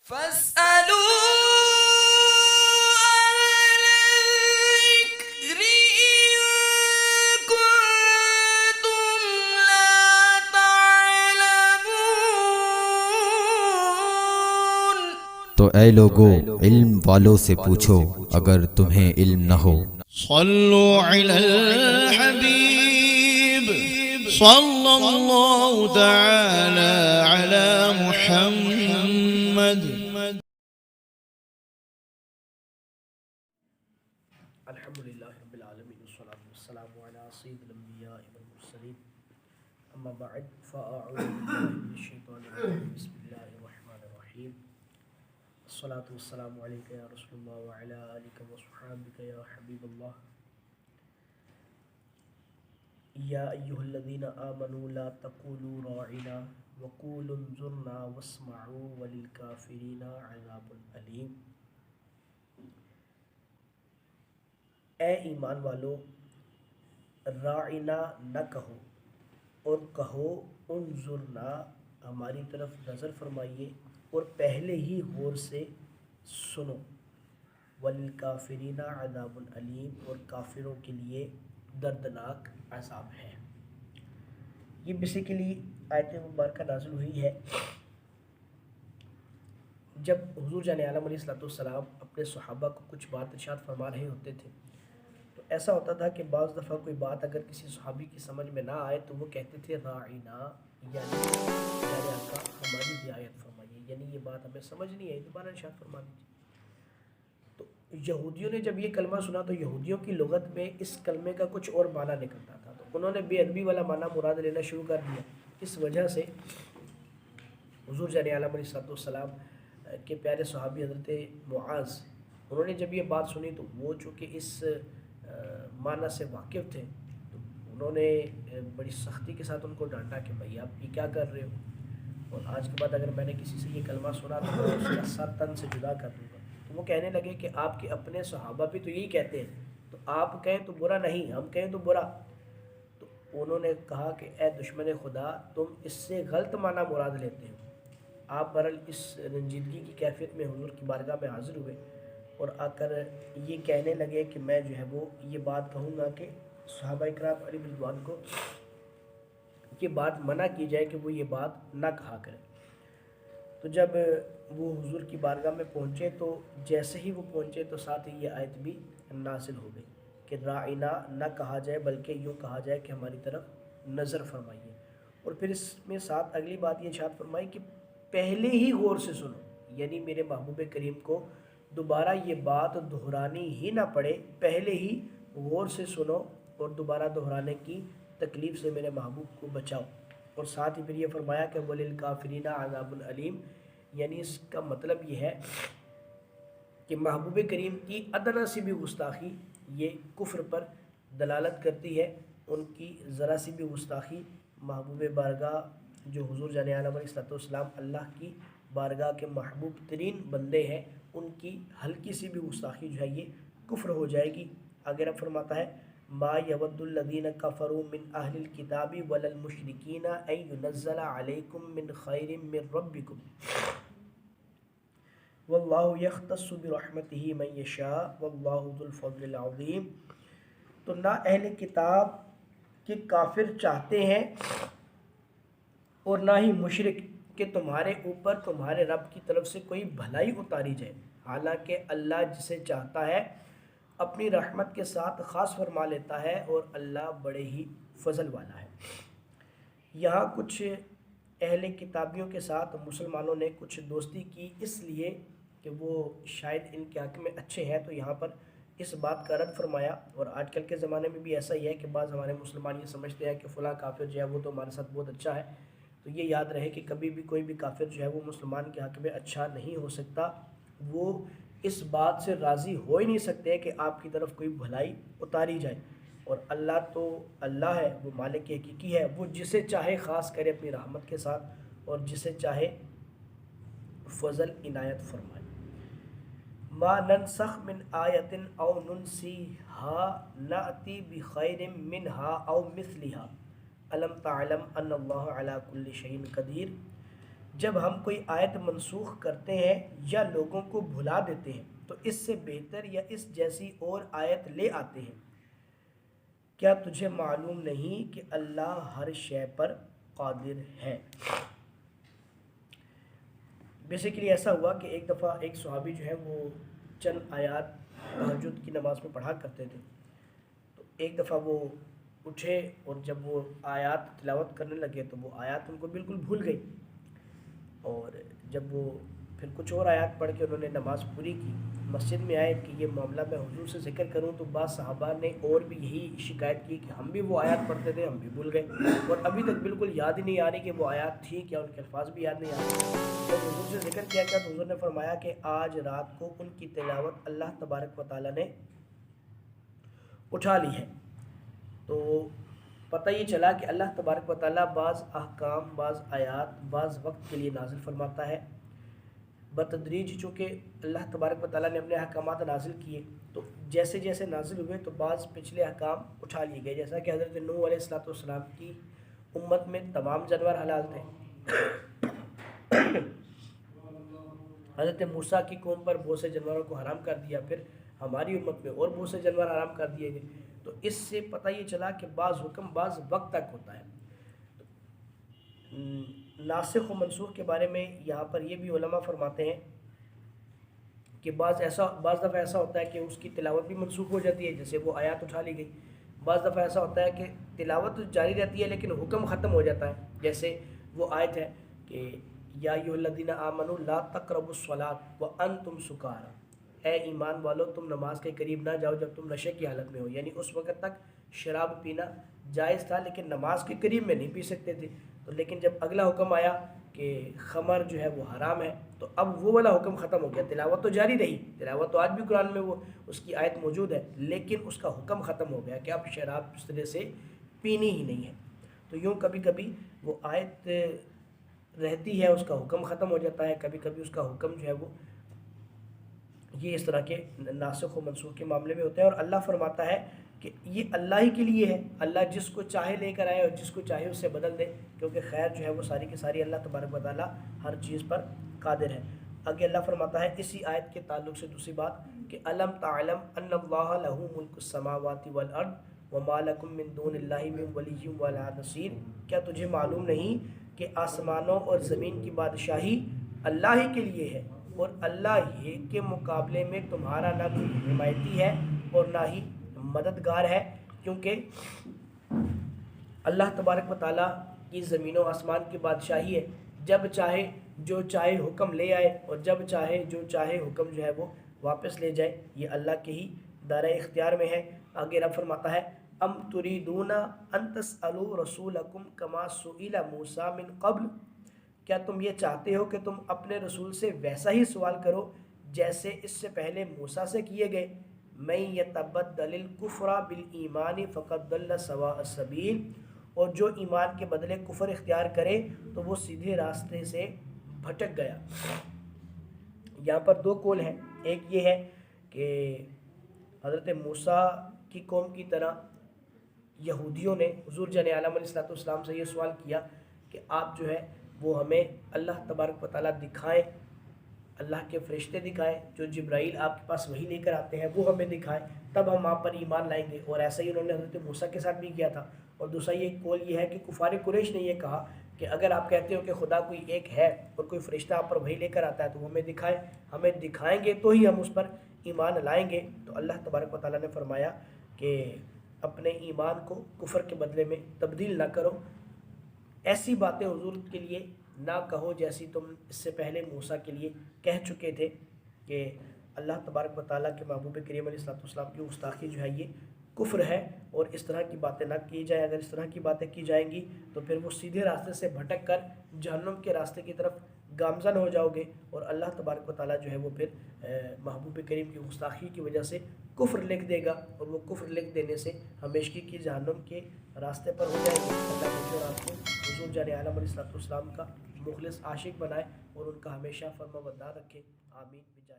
فاسألوا الذكر إن كنتم لا تعلمون۔ تو اے لوگو علم والوں سے پوچھو اگر تمہیں علم نہ ہو۔ صلوا على الحبيب صلى الله تعالى على محمد۔ الحمد للہ رب العالمین والصلاة والسلام علی سید الانبیاء والمرسلین اما بعد فاعوذ باللہ من الشیطان الرجیم بسم اللہ الرحمن الرحیم الصلاة والسلام علیک یا رسول اللہ وعلی آلک وصحابک یا حبیب اللہ یا ایہا الذین آمنوا لا تقولوا راعنا وقولوا انظرنا واسمعوا وللکافرین عذاب علیم۔ اے ایمان والو، راعنا نہ کہو اور کہو انظرنا ہماری طرف نظر فرمائیے اور پہلے ہی غور سے سنو، وللکافرین عذاب علیم اور کافروں کے لیے دردناک عذاب ہے۔ یہ بیسیکلی آیت مبارکہ نازل ہوئی ہے جب حضور جان عالم علیہ السلام اپنے صحابہ کو کچھ بات ارشاد فرما رہے ہوتے تھے، تو ایسا ہوتا تھا کہ بعض دفعہ کوئی بات اگر کسی صحابی کی سمجھ میں نہ آئے تو وہ کہتے تھے راعنا، یعنی پیارے آقا ہماری رعایت فرمائیے، یعنی یہ بات ہمیں سمجھ نہیں آئی، دوبارہ ارشاد فرما دیجیے۔ تو یہودیوں نے جب یہ کلمہ سنا تو یہودیوں کی لغت میں اس کلمے کا کچھ اور معنی نکلتا تھا، تو انہوں نے بے ادبی والا معنی مراد لینا شروع کر دیا۔ اس وجہ سے حضور جان عالم علیہ السلام کے پیارے صحابی حضرت معاذ، انہوں نے جب یہ بات سنی تو وہ چونکہ اس معنی سے واقف تھے تو انہوں نے بڑی سختی کے ساتھ ان کو ڈانٹا کہ بھائی آپ یہ کیا کر رہے ہو، اور آج کے بعد اگر میں نے کسی سے یہ کلمہ سنا تو میں اس کا سر تن سے جدا کر دوں گا۔ تو وہ کہنے لگے کہ آپ کے اپنے صحابہ بھی تو یہی کہتے ہیں، تو آپ کہیں تو برا نہیں، ہم کہیں تو برا۔ تو انہوں نے کہا کہ اے دشمن خدا، تم اس سے غلط معنی مراد لیتے ہو۔ آپ برحال اس رنجیدگی کی کیفیت میں حضور کی بارگاہ میں حاضر ہوئے اور آ کر یہ کہنے لگے کہ میں جو ہے وہ یہ بات کہوں گا کہ صحابہ اکرام علیہ رضوان کو یہ بات منع کی جائے کہ وہ یہ بات نہ کہا کرے۔ تو جب وہ حضور کی بارگاہ میں پہنچے تو جیسے ہی وہ پہنچے تو ساتھ ہی یہ آیت بھی نازل ہو گئی کہ راعنا نہ کہا جائے بلکہ یوں کہا جائے کہ ہماری طرف نظر فرمائیے، اور پھر اس میں ساتھ اگلی بات یہ ارشاد فرمائی کہ پہلے ہی غور سے سنو، یعنی میرے محبوب کریم کو دوبارہ یہ بات دہرانی ہی نہ پڑے، پہلے ہی غور سے سنو اور دوبارہ دہرانے کی تکلیف سے میرے محبوب کو بچاؤ۔ اور ساتھ ہی پھر یہ فرمایا کہ وَلِلْكَافِرِينَ عَذَابٌ عَلِيمٌ، یعنی اس کا مطلب یہ ہے کہ محبوب کریم کی ادنا سی بھی گستاخی یہ کفر پر دلالت کرتی ہے، ان کی ذرا سی بھی گستاخی محبوب بارگاہ جو حضور جان عالم علیہ السلام اللہ کی بارگاہ کے محبوب ترین بندے ہیں، ان کی ہلکی سی بھی گستاخی جو ہے یہ کفر ہو جائے گی۔ آگے رب فرماتا ہے ما یود الذین کفروا من اہل الکتاب ولا المشرکین ان ینزل علیکم من خیر من ربکم واللہ یختص برحمتہ من یشاء واللہ ذو الفضل العظیم۔ تو نہ اہل کتاب کے کافر چاہتے ہیں اور نہ ہی مشرک کہ تمہارے اوپر تمہارے رب کی طرف سے کوئی بھلائی اتاری جائے، حالانکہ اللہ جسے چاہتا ہے اپنی رحمت کے ساتھ خاص فرما لیتا ہے اور اللہ بڑے ہی فضل والا ہے۔ یہاں کچھ اہل کتابیوں کے ساتھ مسلمانوں نے کچھ دوستی کی اس لیے کہ وہ شاید ان کے حق میں اچھے ہیں، تو یہاں پر اس بات کا رد فرمایا۔ اور آج کل کے زمانے میں بھی ایسا ہی ہے کہ بعض ہمارے مسلمان یہ سمجھتے ہیں کہ فلاں کافر جو ہے وہ تو ہمارے ساتھ بہت اچھا ہے، تو یہ یاد رہے کہ کبھی بھی کوئی بھی کافر جو ہے وہ مسلمان کے حق میں اچھا نہیں ہو سکتا، وہ اس بات سے راضی ہو ہی نہیں سکتے کہ آپ کی طرف کوئی بھلائی اتاری جائے، اور اللہ تو اللہ ہے، وہ مالک حقیقی ہے، وہ جسے چاہے خاص کرے اپنی رحمت کے ساتھ اور جسے چاہے فضل عنایت فرمائے۔ ما ننسخ من آیت او ننسیہا نأتی بخیر منہا او مثلہا الم تعلم ان اللہ علی کل شیء قدیر۔ جب ہم کوئی آیت منسوخ کرتے ہیں یا لوگوں کو بھلا دیتے ہیں تو اس سے بہتر یا اس جیسی اور آیت لے آتے ہیں۔ کیا تجھے معلوم نہیں کہ اللہ ہر شے پر قادر ہے؟ بیسیکلی ایسا ہوا کہ ایک دفعہ ایک صحابی جو ہے وہ چند آیات تہجد کی نماز میں پڑھا کرتے تھے، تو ایک دفعہ وہ اٹھے اور جب وہ آیات تلاوت کرنے لگے تو وہ آیات ان کو بالکل بھول گئی، اور جب وہ پھر کچھ اور آیات پڑھ کے انہوں نے نماز پوری کی، مسجد میں آئے کہ یہ معاملہ میں حضور سے ذکر کروں، تو بعض صحابہ نے اور بھی یہی شکایت کی کہ ہم بھی وہ آیات پڑھتے تھے، ہم بھی بھول گئے اور ابھی تک بالکل یاد ہی نہیں آ رہی کہ وہ آیات تھی کیا، ان کے الفاظ بھی یاد نہیں آ رہے۔ جب حضور سے ذکر کیا گیا تو حضور نے فرمایا کہ آج رات کو ان کی تلاوت اللہ تبارک و تعالیٰ نے اٹھا لی ہے۔ تو پتہ یہ چلا کہ اللہ تبارک و تعالیٰ بعض احکام، بعض آیات بعض وقت کے لیے نازل فرماتا ہے بتدریج، چونکہ اللہ تبارک و تعالیٰ نے اپنے احکامات نازل کیے تو جیسے جیسے نازل ہوئے تو بعض پچھلے احکام اٹھا لیے گئے، جیسا کہ حضرت نوح علیہ السلام کی امت میں تمام جانور حلال تھے، حضرت موسیٰ کی قوم پر بہت سے جانوروں کو حرام کر دیا، پھر ہماری امت میں اور بہت سے جانور حرام کر دیے گئے۔ تو اس سے پتہ یہ چلا کہ بعض حکم بعض وقت تک ہوتا ہے۔ ناسخ و منسوخ کے بارے میں یہاں پر یہ بھی علماء فرماتے ہیں کہ بعض دفعہ ایسا ہوتا ہے کہ اس کی تلاوت بھی منسوخ ہو جاتی ہے، جیسے وہ آیات اٹھا لی گئی۔ بعض دفعہ ایسا ہوتا ہے کہ تلاوت جاری رہتی ہے لیکن حکم ختم ہو جاتا ہے، جیسے وہ آیت ہے کہ یا ایھا الذین آمنوا لا تقربوا الصلاۃ وانتم سکارى، اے ایمان والو تم نماز کے قریب نہ جاؤ جب تم نشے کی حالت میں ہو، یعنی اس وقت تک شراب پینا جائز تھا لیکن نماز کے قریب میں نہیں پی سکتے تھے، تو لیکن جب اگلا حکم آیا کہ خمر جو ہے وہ حرام ہے تو اب وہ والا حکم ختم ہو گیا، تلاوت تو جاری رہی، تلاوت تو آج بھی قرآن میں وہ اس کی آیت موجود ہے، لیکن اس کا حکم ختم ہو گیا کہ اب شراب اس طرح سے پینی ہی نہیں ہے۔ تو یوں کبھی کبھی وہ آیت رہتی ہے، اس کا حکم ختم ہو جاتا ہے، کبھی کبھی اس کا حکم جو ہے وہ یہ اس طرح کے ناسخ و منسوخ کے معاملے میں ہوتے ہیں، اور اللہ فرماتا ہے کہ یہ اللہ ہی کے لیے ہے، اللہ جس کو چاہے لے کر آئے اور جس کو چاہے اس سے بدل دے، کیونکہ خیر جو ہے وہ ساری کی ساری اللہ تبارک و تعالیٰ ہر چیز پر قادر ہے۔ آگے اللہ فرماتا ہے اسی آیت کے تعلق سے دوسری بات کہ الم تعلم ان اللہ لہ ملک السماوات والارض وما لکم من دون اللہ من ولی ولا نصیر، کیا تجھے معلوم نہیں کہ آسمانوں اور زمین کی بادشاہی اللہ ہی کے لیے ہے اور اللہ ہی کے مقابلے میں تمہارا نہ کوئی حمایتی ہے اور نہ ہی مددگار ہے، کیونکہ اللہ تبارک و تعالیٰ کی زمین و آسمان کی بادشاہی ہے، جب چاہے جو چاہے حکم لے آئے اور جب چاہے جو چاہے حکم جو ہے وہ واپس لے جائے، یہ اللہ کے ہی دائرہ اختیار میں ہے۔ آگے رب فرماتا ہے ام تریدون ان تسألوا رسولکم کما سئل موسیٰ من قبل، کیا تم یہ چاہتے ہو کہ تم اپنے رسول سے ویسا ہی سوال کرو جیسے اس سے پہلے موسیٰ سے کیے گئے؟ من یتبدل الکفر بالایمان فقد ضل سواء السبیل، اور جو ایمان کے بدلے کفر اختیار کرے تو وہ سیدھے راستے سے بھٹک گیا۔ یہاں پر دو قول ہیں، ایک یہ ہے کہ حضرت موسیٰ کی قوم کی طرح یہودیوں نے حضور جان عالم علیہ السلام سے یہ سوال کیا کہ آپ جو ہے وہ ہمیں اللہ تبارک و تعالیٰ دکھائیں، اللہ کے فرشتے دکھائیں، جو جبرائیل آپ کے پاس وحی لے کر آتے ہیں وہ ہمیں دکھائیں، تب ہم آپ پر ایمان لائیں گے، اور ایسا ہی انہوں نے حضرت موسیٰ کے ساتھ بھی کیا تھا۔ اور دوسرا یہ قول یہ ہے کہ کفار قریش نے یہ کہا کہ اگر آپ کہتے ہو کہ خدا کوئی ایک ہے اور کوئی فرشتہ آپ پر وحی لے کر آتا ہے تو وہ ہمیں دکھائیں گے تو ہی ہم اس پر ایمان لائیں گے۔ تو اللہ تبارک و تعالیٰ نے فرمایا کہ اپنے ایمان کو کفر کے بدلے میں تبدیل نہ کرو، ایسی باتیں حضور کے لیے نہ کہو جیسی تم اس سے پہلے موسیٰ کے لیے کہہ چکے تھے کہ اللہ تبارک و تعالیٰ کے محبوب کریم علیہ السلام کی گستاخی جو ہے یہ کفر ہے، اور اس طرح کی باتیں نہ کی جائیں۔ اگر اس طرح کی باتیں کی جائیں گی تو پھر وہ سیدھے راستے سے بھٹک کر جہنم کے راستے کی طرف گامزن ہو جاؤ گے، اور اللہ تبارک و تعالیٰ جو ہے وہ پھر محبوب کریم کی گستاخی کی وجہ سے کفر لکھ دے گا، اور وہ کفر لکھ دینے سے ہمیشگی کی جہنم کے راستے پر ہو جائے گی۔ اللہ مجھے اور آپ کو حضور جان عالم علیہ السلام کا مخلص عاشق بنائے اور ان کا ہمیشہ فرما بردار رکھے، آمین بجاہ